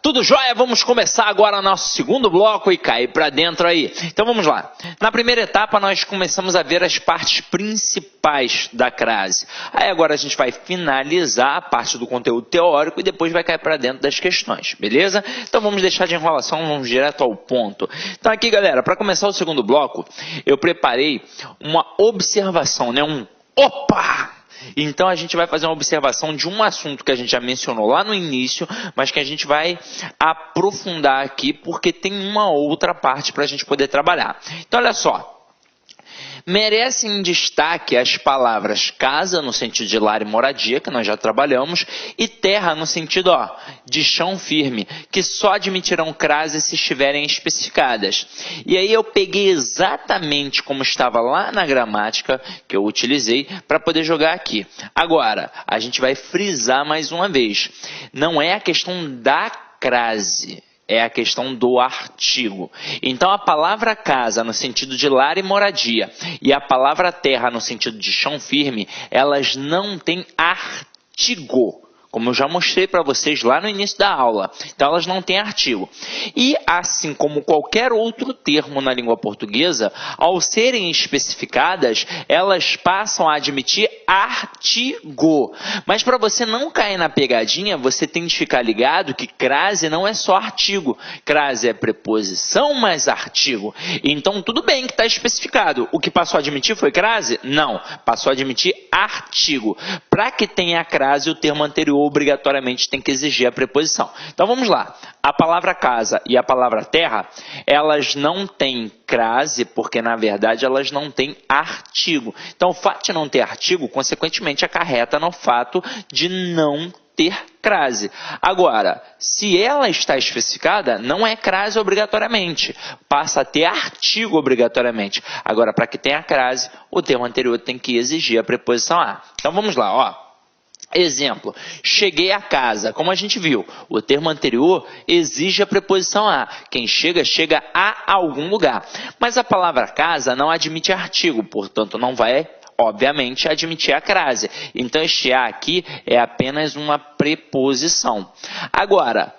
Tudo jóia? Vamos começar agora nosso segundo bloco e cair para dentro aí. Então vamos lá. Na primeira etapa nós começamos a ver as partes principais da crase. Aí agora a gente vai finalizar a parte do conteúdo teórico e depois vai cair para dentro das questões, beleza? Então vamos deixar de enrolação, vamos direto ao ponto. Então aqui galera, para começar o segundo bloco, eu preparei uma observação, né? Opa! Então a gente vai fazer uma observação de um assunto que a gente já mencionou lá no início, mas que a gente vai aprofundar aqui porque tem uma outra parte para a gente poder trabalhar. Então olha só. Merecem destaque as palavras casa, no sentido de lar e moradia, que nós já trabalhamos, e terra, no sentido de chão firme, que só admitirão crase se estiverem especificadas. E aí eu peguei exatamente como estava lá na gramática, que eu utilizei, para poder jogar aqui. Agora, a gente vai frisar mais uma vez. Não é a questão da crase. É a questão do artigo. Então, a palavra casa, no sentido de lar e moradia, e a palavra terra, no sentido de chão firme, elas não têm artigo. Como eu já mostrei para vocês lá no início da aula. Então, elas não têm artigo. E, assim como qualquer outro termo na língua portuguesa, ao serem especificadas, elas passam a admitir artigo. Mas para você não cair na pegadinha, você tem de ficar ligado que crase não é só artigo. Crase é preposição mais artigo. Então, tudo bem que está especificado. O que passou a admitir foi crase? Não. Passou a admitir artigo. Para que tenha a crase, o termo anterior obrigatoriamente tem que exigir a preposição. Então vamos lá. A palavra casa e a palavra terra, elas não têm crase porque na verdade elas não têm artigo. Então o fato de não ter artigo, consequentemente acarreta no fato de não ter crase. Agora, se ela está especificada, não é crase obrigatoriamente, passa a ter artigo obrigatoriamente. Agora, para que tenha crase, o termo anterior tem que exigir a preposição a. Então vamos lá, Exemplo, cheguei a casa. Como a gente viu, o termo anterior exige a preposição a. Quem chega, chega a algum lugar. Mas a palavra casa não admite artigo, portanto não vai, obviamente, admitir a crase. Então este a aqui é apenas uma preposição. Agora,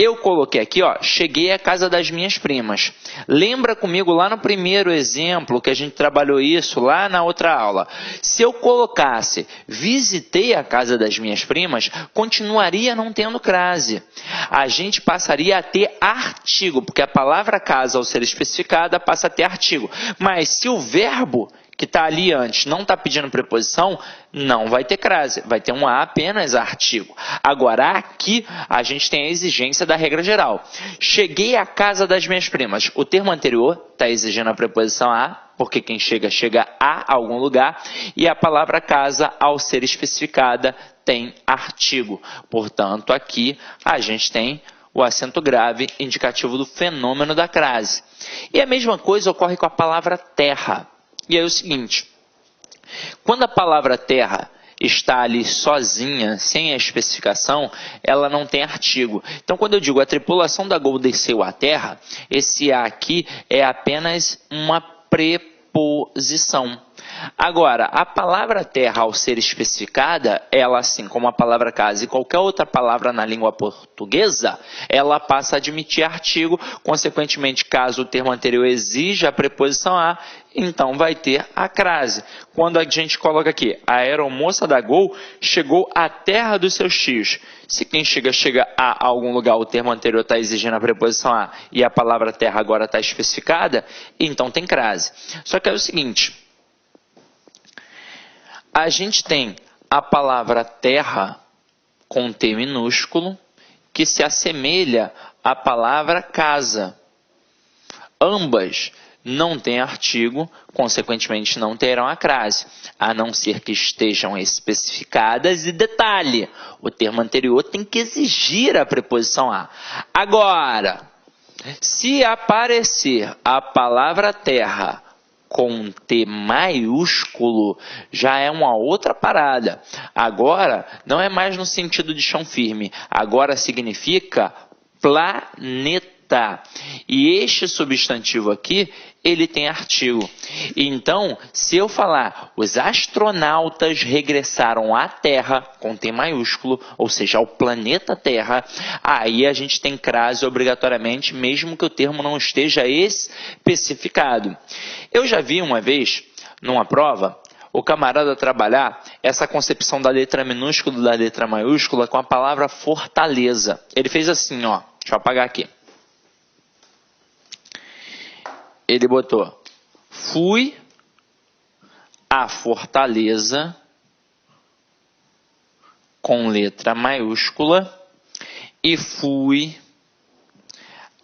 eu coloquei aqui, cheguei à casa das minhas primas. Lembra comigo lá no primeiro exemplo que a gente trabalhou isso lá na outra aula. Se eu colocasse visitei a casa das minhas primas, continuaria não tendo crase. A gente passaria a ter artigo, porque a palavra casa, ao ser especificada, passa a ter artigo. Mas se o verbo que está ali antes não está pedindo preposição, não vai ter crase, vai ter um a apenas artigo. Agora, aqui, a gente tem a exigência da regra geral. Cheguei à casa das minhas primas. O termo anterior está exigindo a preposição a, porque quem chega, chega a algum lugar, e a palavra casa, ao ser especificada, tem artigo. Portanto, aqui, a gente tem o acento grave indicativo do fenômeno da crase. E a mesma coisa ocorre com a palavra terra. E aí é o seguinte, quando a palavra terra está ali sozinha, sem a especificação, ela não tem artigo. Então, quando eu digo a tripulação da Gol desceu à terra, esse a aqui é apenas uma preposição. Agora, a palavra terra, ao ser especificada, ela, assim como a palavra casa e qualquer outra palavra na língua portuguesa, ela passa a admitir artigo, consequentemente, caso o termo anterior exija a preposição a, então vai ter a crase. Quando a gente coloca aqui, a aeromoça da Gol chegou à terra dos seus tios. Se quem chega, chega a algum lugar, o termo anterior está exigindo a preposição a e a palavra terra agora está especificada, então tem crase. Só que é o seguinte, a gente tem a palavra terra com T minúsculo que se assemelha à palavra casa. Ambas não têm artigo, consequentemente não terão a crase, a não ser que estejam especificadas. E detalhe, o termo anterior tem que exigir a preposição a. Agora, se aparecer a palavra terra com T maiúsculo, já é uma outra parada. Agora, não é mais no sentido de chão firme. Agora significa planeta. tá. E este substantivo aqui, ele tem artigo. Então, se eu falar, os astronautas regressaram à Terra, com T maiúsculo, ou seja, ao planeta Terra, aí a gente tem crase obrigatoriamente, mesmo que o termo não esteja especificado. Eu já vi uma vez, numa prova, o camarada trabalhar essa concepção da letra minúscula e da letra maiúscula com a palavra fortaleza. Ele fez assim, ó, deixa eu apagar aqui. Ele botou, fui à Fortaleza com letra maiúscula e fui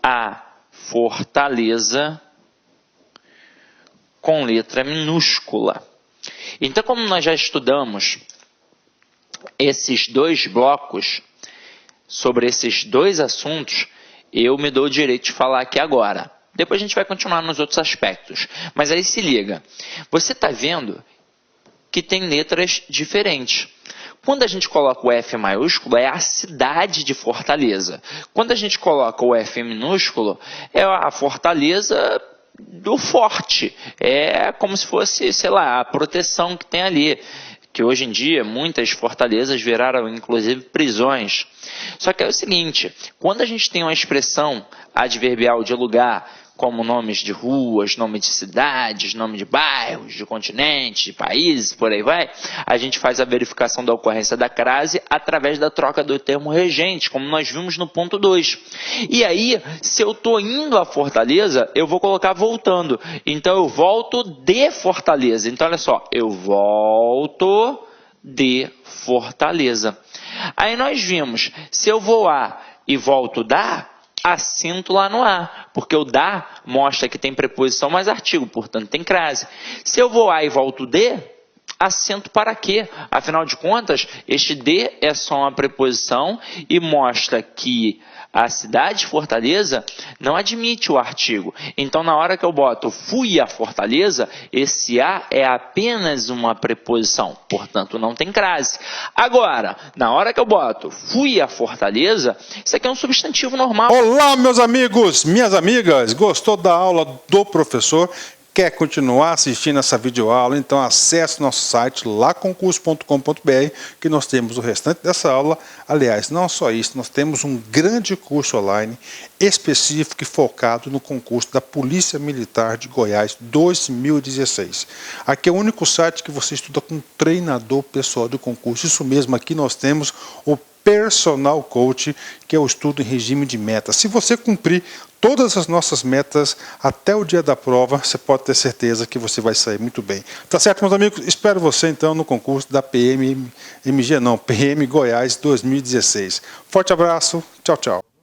à Fortaleza com letra minúscula. Então, como nós já estudamos esses dois blocos, sobre esses dois assuntos, eu me dou o direito de falar aqui agora. Depois a gente vai continuar nos outros aspectos. Mas aí se liga, você está vendo que tem letras diferentes. Quando a gente coloca o F maiúsculo, é a cidade de Fortaleza. Quando a gente coloca o F minúsculo, é a Fortaleza do forte. É como se fosse, sei lá, a proteção que tem ali. Que hoje em dia muitas fortalezas viraram inclusive prisões. Só que é o seguinte, quando a gente tem uma expressão adverbial de lugar, como nomes de ruas, nome de cidades, nome de bairros, de continentes, de países, por aí vai, a gente faz a verificação da ocorrência da crase através da troca do termo regente, como nós vimos no ponto 2. E aí, se eu estou indo a Fortaleza, eu vou colocar voltando. Então, eu volto de Fortaleza. Então, olha só, eu volto de Fortaleza. Aí nós vimos, se eu vou a e volto da, acento lá no A, porque o da mostra que tem preposição mais artigo, portanto tem crase. Se eu vou a e volto de, acento para quê? Afinal de contas, este de é só uma preposição e mostra que a cidade de Fortaleza não admite o artigo. Então, na hora que eu boto fui a Fortaleza, esse a é apenas uma preposição, portanto não tem crase. Agora, na hora que eu boto fui a Fortaleza, isso aqui é um substantivo normal. Olá, meus amigos, minhas amigas, gostou da aula do professor? Quer continuar assistindo essa videoaula? Então acesse nosso site laconcurso.com.br, que nós temos o restante dessa aula. Aliás, não só isso, nós temos um grande curso online específico e focado no concurso da Polícia Militar de Goiás 2016. Aqui é o único site que você estuda com treinador pessoal do concurso. Isso mesmo, aqui nós temos o Personal Coach, que é o estudo em regime de metas. Se você cumprir todas as nossas metas até o dia da prova, você pode ter certeza que você vai sair muito bem. Tá certo, meus amigos? Espero você então no concurso da PM Goiás 2016. Forte abraço, tchau, tchau.